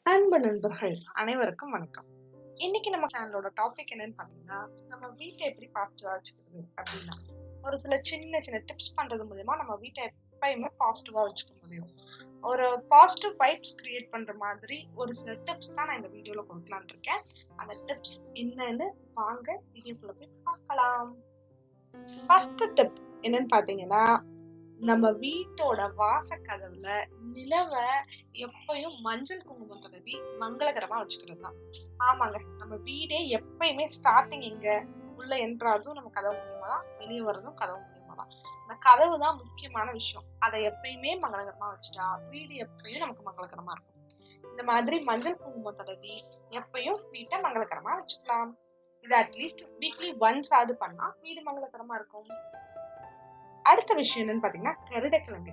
அன்பு நண்பர்கள் அனைவருக்கும் வணக்கம். இன்னைக்கு நம்ம சேனலோட டாபிக் என்னன்னு பாத்தீங்கன்னா, நம்ம வீட்டை எப்படி பாசிட்டிவா வச்சுக்கிறது அப்படின்னா, ஒரு சில சின்ன சின்ன டிப்ஸ் பண்றது மூலியமா நம்ம வீட்டை எப்பயுமே பாசிட்டிவா வச்சுக்க முடியும். ஒரு பாசிட்டிவ் வைப்ஸ் கிரியேட் பண்ற மாதிரி ஒரு சில டிப்ஸ் தான் நான் இந்த வீடியோல கொடுக்கலாம்னு இருக்கேன். அந்த டிப்ஸ் என்னன்னு வாங்க வீடியோக்குள்ள போய் பார்க்கலாம். ஃபர்ஸ்ட் டிப் என்னன்னு பாத்தீங்கன்னா, நம்ம வீட்டோட வாசக்கதவுல நிலவ எப்பயும் மஞ்சள் குங்குமம் தடவி மங்களகரமா வச்சுக்கிறது தான். ஆமாங்க, நம்ம வீடே எப்பயுமே ஸ்டார்டிங் எங்க உள்ள என்ட்ராதும் நம்ம கதவு மூலியமா தான், வெளியே வர்றதும் கதவு மூலியமா தான். அந்த கதவு தான் முக்கியமான விஷயம். அதை எப்பயுமே மங்களகரமா வச்சுட்டா வீடு எப்பயும் நமக்கு மங்களகரமா இருக்கும். இந்த மாதிரி மஞ்சள் குங்குமம் தடவி எப்பயும் வீட்டை மங்களகரமா வச்சுக்கலாம். இது அட்லீஸ்ட் வீக்லி ஒன்ஸ் ஆவது பண்ணா வீடு மங்களகரமா இருக்கும். அடுத்த விஷயம் என்னன்னு பாத்தீங்கன்னா, கருடக்கிழங்கு.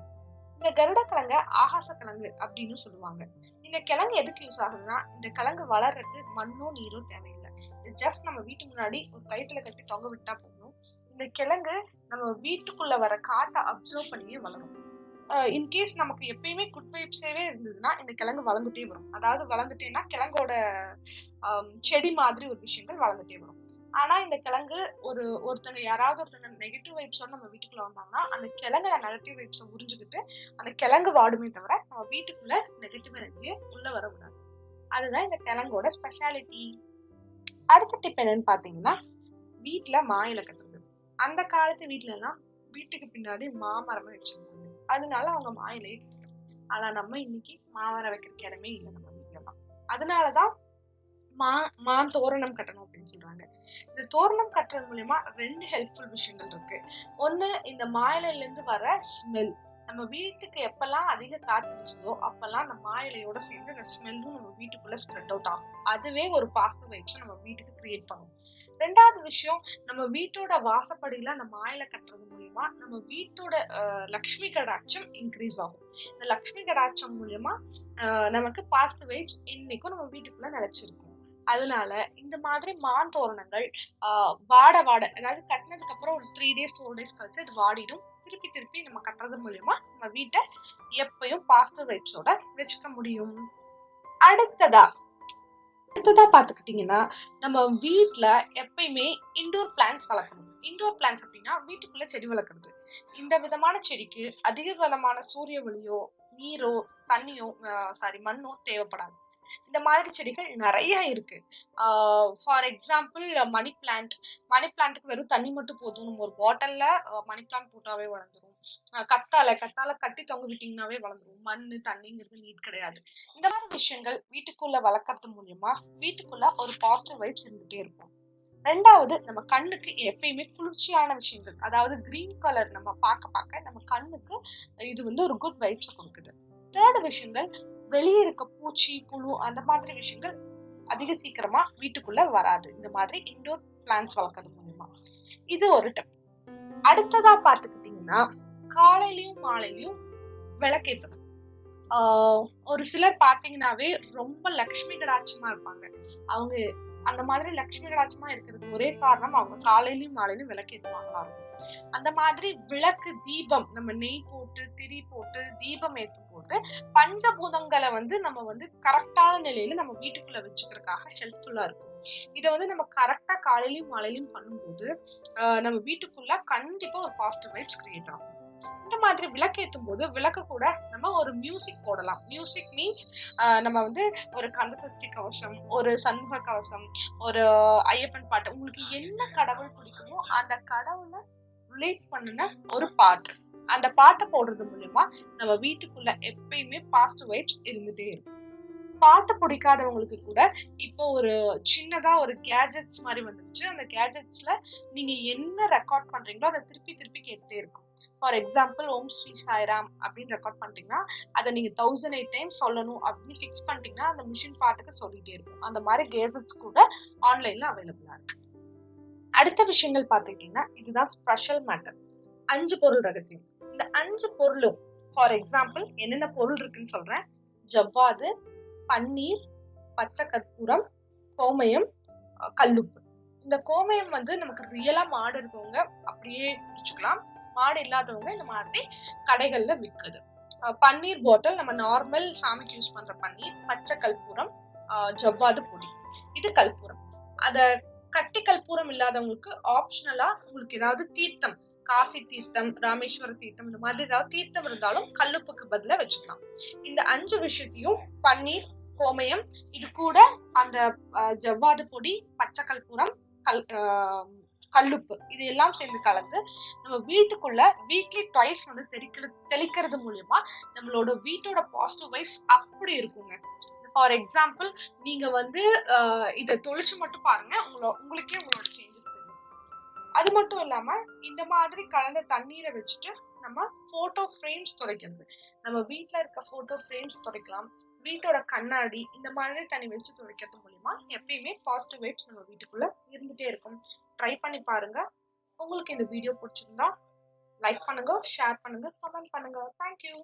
இந்த கருடக்கிழங்க ஆகாச கிழங்கு அப்படின்னு சொல்லுவாங்க. இந்த கிழங்கு எதுக்கு யூஸ் ஆகுதுன்னா, இந்த கிழங்கு வளர்றதுக்கு மண்ணோ நீரோ தேவையில்லை. இது ஜஸ்ட் நம்ம வீட்டு முன்னாடி ஒரு கயிற்றுல கட்டி தொங்க விட்டா போதும். இந்த கிழங்கு நம்ம வீட்டுக்குள்ள வர காற்றை அப்சர்வ் பண்ணியே வளரும். இன்கேஸ் நமக்கு எப்பயுமே குட் வைப்ஸேவே இருந்ததுன்னா இந்த கிழங்கு வளர்ந்துட்டே வரும். அதாவது வளர்ந்துட்டேன்னா கிழங்கோட செடி மாதிரி ஒரு விஷயங்கள் வளர்ந்துட்டே வரும். ஆனா இந்த கிழங்கு யாராவது ஒருத்தங்க நெகட்டிவ் வைப்ஸோட நம்ம வீட்டுக்குள்ள வந்தாங்கன்னா அந்த கிழங்குல நெகட்டிவ் வைப்ஸை உறிஞ்சுக்கிட்டு அந்த கிழங்கு வாடுமே தவிர நம்ம வீட்டுக்குள்ள நெகட்டிவ் எனர்ஜியை உள்ள வர விடாது. அதுதான் இந்த கிழங்கோட ஸ்பெஷாலிட்டி. அடுத்த டிப் என்னன்னு பாத்தீங்கன்னா, வீட்டுல மா இலை கட்டுறது. அந்த காலத்து வீட்டுல எல்லாம் வீட்டுக்கு பின்னாடி மாமரமே வச்சிருந்தாங்க. அதனால அவங்க மா இலையை ஆனா நம்ம இன்னைக்கு மாமரம் வைக்கிறதுக்கு இடமே இல்லை நம்ம வீட்டுல தான். அதனாலதான் மா தோரணம் கட்டணும் அப்படின்னு சொல்றாங்க. இந்த தோரணம் கட்டுறது மூலியமா 2 ஹெல்ப்ஃபுல் விஷயங்கள் இருக்கு. ஒண்ணு, இந்த மா இலையில இருந்து வர ஸ்மெல் நம்ம வீட்டுக்கு எப்பெல்லாம் அதிக காத்து வீசுதோ அப்பெல்லாம் அந்த மா இலையோட சேர்ந்து அந்த ஸ்மெல்லும் நம்ம வீட்டுக்குள்ள ஸ்ப்ரெட் அவுட் ஆகும். அதுவே ஒரு பாசிட்டிவ் வைப்ஸ் நம்ம வீட்டுக்கு கிரியேட் பண்ணும். 2வது விஷயம், நம்ம வீட்டோட வாசப்படியில அந்த மா இலை கட்டுறது மூலியமா நம்ம வீட்டோட லக்ஷ்மி கடாட்சம் இன்க்ரீஸ் ஆகும். இந்த லக்ஷ்மி கடாட்சம் மூலியமா நமக்கு பாசிட்டிவ் வைப்ஸ் இன்னைக்கும் நம்ம வீட்டுக்குள்ள நிலைச்சிருக்கும். அதனால இந்த மாதிரி மாந்தோரணங்கள் வாட அதாவது கட்டினதுக்கு அப்புறம் ஒரு 3 days 4 days கழிச்சு அது வாடிடும். திருப்பி திருப்பி நம்ம கட்டுறது மூலியமா நம்ம வீட்டை எப்பயும் பாசிட்டிவ் வைப்ஸோட வச்சுக்க முடியும். அடுத்ததா பாத்துக்கிட்டீங்கன்னா, நம்ம வீட்ல எப்பயுமே இன்டோர் பிளான்ட்ஸ் வளர்க்கணும். இன்டோர் பிளான்ட்ஸ் அப்படின்னா வீட்டுக்குள்ள செடி வளர்க்கறது. இந்த விதமான செடிக்கு அதிக விதமான சூரிய ஒளியோ நீரோ தண்ணியோ மண்ணோ தேவைப்படாது. இந்த மாதிரி செடிகள் நிறைய இருக்கு. ஃபார் எக்ஸாம்பிள் மணி பிளான்ட்டுக்கு வெறும் தண்ணி மட்டும் போதும். நம்ம ஒரு பாட்டில்ல மணி பிளான்ட் போட்டாவே வளர்ந்துரும். கத்தாழை கட்டி தொங்க விட்டீங்கன்னாவே வளர்ந்துரும். மண்ணு தண்ணிங்கிறது நீட் கிடையாது. இந்த மாதிரி விஷயங்கள் வீட்டுக்குள்ள வளர்க்கறது மூலியமா வீட்டுக்குள்ள ஒரு பாசிட்டிவ் வைப்ஸ் இருந்துட்டே இருக்கும். 2வது, நம்ம கண்ணுக்கு எப்பயுமே குளிர்ச்சியான விஷயங்கள், அதாவது கிரீன் கலர் நம்ம பார்க்க நம்ம கண்ணுக்கு இது ஒரு குட் வைப்ஸ் கொடுக்குது. 3rd விஷயங்கள், வெளியே இருக்க பூச்சி புழு அந்த மாதிரி விஷயங்கள் அதிக சீக்கிரமா வீட்டுக்குள்ள வராது இந்த மாதிரி இன்டோர் பிளான்ட்ஸ் வளர்க்கறது மூலமா. இது ஒரு டிப். அடுத்ததா பாத்துக்கிட்டீங்கன்னா, காலையிலயும் மாலையிலயும் விளக்கேற்றணும். ஒரு சிலர் பாத்தீங்கன்னாவே ரொம்ப லக்ஷ்மி கடாட்சமா இருப்பாங்க. அவங்க அந்த மாதிரி லக்ஷ்மி கடாட்சமா இருக்கிறது ஒரே காரணம் அவங்க காலையிலயும் மாலையிலும் விளக்கேற்றுவாங்களா இருக்கும். அந்த மாதிரி விளக்கு தீபம் நம்ம நெய் போட்டு திரி போட்டு தீபம் ஏற்றும் போது பஞ்சபூதங்களை நம்ம கரெக்டான நிலையில நம்ம வீட்டுக்குள்ள வச்சுக்கிறதுக்காக ஹெல்ப்ஃபுல்லா இருக்கும். இதை நம்ம கரெக்டா காலையிலயும் மாலையிலும் பண்ணும்போது நம்ம வீட்டுக்குள்ள கண்டிப்பா ஒரு பாசிட்டிவ் வைப்ஸ் கிரியேட் ஆகும். இந்த மாதிரி விளக்கேற்றும் போது விளக்கு கூட நம்ம ஒரு மியூசிக் போடலாம். மியூசிக் மீன்ஸ் நம்ம ஒரு கந்தசஷ்டி கவசம், ஒரு சண்முக கவசம், ஒரு ஐயப்பன் பாட்டு, உங்களுக்கு என்ன கடவுள் பிடிக்குமோ அந்த கடவுளை ரிலேட் பண்ணின ஒரு பாட்டு, அந்த பாட்டை போடுறது மூலமா நம்ம வீட்டுக்குள்ள எப்பயுமே பாசிட்டிவ் வைப்ஸ் இருந்துட்டே இருக்கும். பாட்டு பிடிக்காதவங்களுக்கு கூட இப்போ ஒரு சின்னதா ஒரு கேஜெட்ஸ் மாதிரி வந்துருச்சு. அந்த கேஜெட்ஸ்ல நீங்க என்ன ரெக்கார்ட் பண்றீங்களோ அதை திருப்பி திருப்பி கேட்டுட்டே இருக்கும். ஃபார் எக்ஸாம்பிள் ஓம் ஸ்ரீ சாய்ராம் அப்படின்னு ரெக்கார்ட் பண்ணிட்டீங்கன்னா அதை நீங்க 1008 டைம்ஸ் சொல்லணும் அப்படின்னு ஃபிக்ஸ் பண்ணிட்டீங்கன்னா அந்த மிஷின் பாட்டுக்கு சொல்லிட்டே இருக்கும். அந்த மாதிரி கேஜெட்ஸ் கூட ஆன்லைன்ல அவைலபிளா இருக்கு. அடுத்த விஷயங்கள் பார்த்துக்கிட்டீங்கன்னா, இதுதான் ஸ்பெஷல் மேட்டர். 5 பொருள் ரகசியம். இந்த 5 பொருளும் ஃபார் எக்ஸாம்பிள் என்னென்ன பொருள் இருக்குன்னு சொல்றேன். ஜவ்வாது, பன்னீர், பச்சை கற்பூரம், கோமயம், கல்லுப்பு. இந்த கோமயம் நமக்கு ரியலா மாடு இருக்கவங்க அப்படியே குடிச்சுக்கலாம். மாடு இல்லாதவங்க இந்த மாதிரி கடைகள்ல விற்குது. பன்னீர் பாட்டில், நம்ம நார்மல் சாமிக்கு யூஸ் பண்ற பன்னீர், பச்சை கற்பூரம், ஜவ்வாது பொடி. இது கற்பூரம். அத கட்டி கற்பூரம் இல்லாதவங்களுக்கு ஆப்ஷனலா உங்களுக்கு ஏதாவது தீர்த்தம், காசி தீர்த்தம், ராமேஸ்வர தீர்த்தம், இந்த மாதிரி ஏதாவது தீர்த்தம் இருந்தாலும் கல்லுப்புக்கு பதிலா வச்சுக்கலாம். இந்த 5 விஷயத்தையும் பன்னீர், கோமயம், இது கூட அந்த ஜவ்வாது பொடி, பச்சை கற்பூரம், கல்லுப்பு இது எல்லாம் சேர்ந்து கலந்து நம்ம வீட்டுக்குள்ள வீக்லி ட்வைஸ் வந்து தெளிக்கிறது மூலியமா நம்மளோட வீட்டோட பாசிட்டிவ் வைஸ் அப்படி இருக்குங்க. ஃபார் எக்ஸாம்பிள், நீங்க வந்து இதை தொளிச்சு மட்டும் பாருங்க, உங்களுக்கே உங்களோட சேஞ்சஸ் தெரியும். அது மட்டும் இல்லாம இந்த மாதிரி கலந்த தண்ணீரை வச்சுட்டு நம்ம போட்டோ ஃப்ரேம்ஸ் துடைக்கிறது. நம்ம வீட்டுல இருக்க போட்டோ ஃப்ரேம்ஸ் துடைக்கலாம், வீட்டோட கண்ணாடி, இந்த மாதிரி தண்ணி வச்சு துடைக்கிறது மூலியமா எப்பயுமே பாசிட்டிவ் வைப்ஸ் நம்ம வீட்டுக்குள்ள இருந்துட்டே இருக்கும். ட்ரை பண்ணி பாருங்க. உங்களுக்கு இந்த வீடியோ பிடிச்சிருந்தா லைக் பண்ணுங்க, ஷேர் பண்ணுங்க, கமெண்ட் பண்ணுங்க. தேங்க்யூ.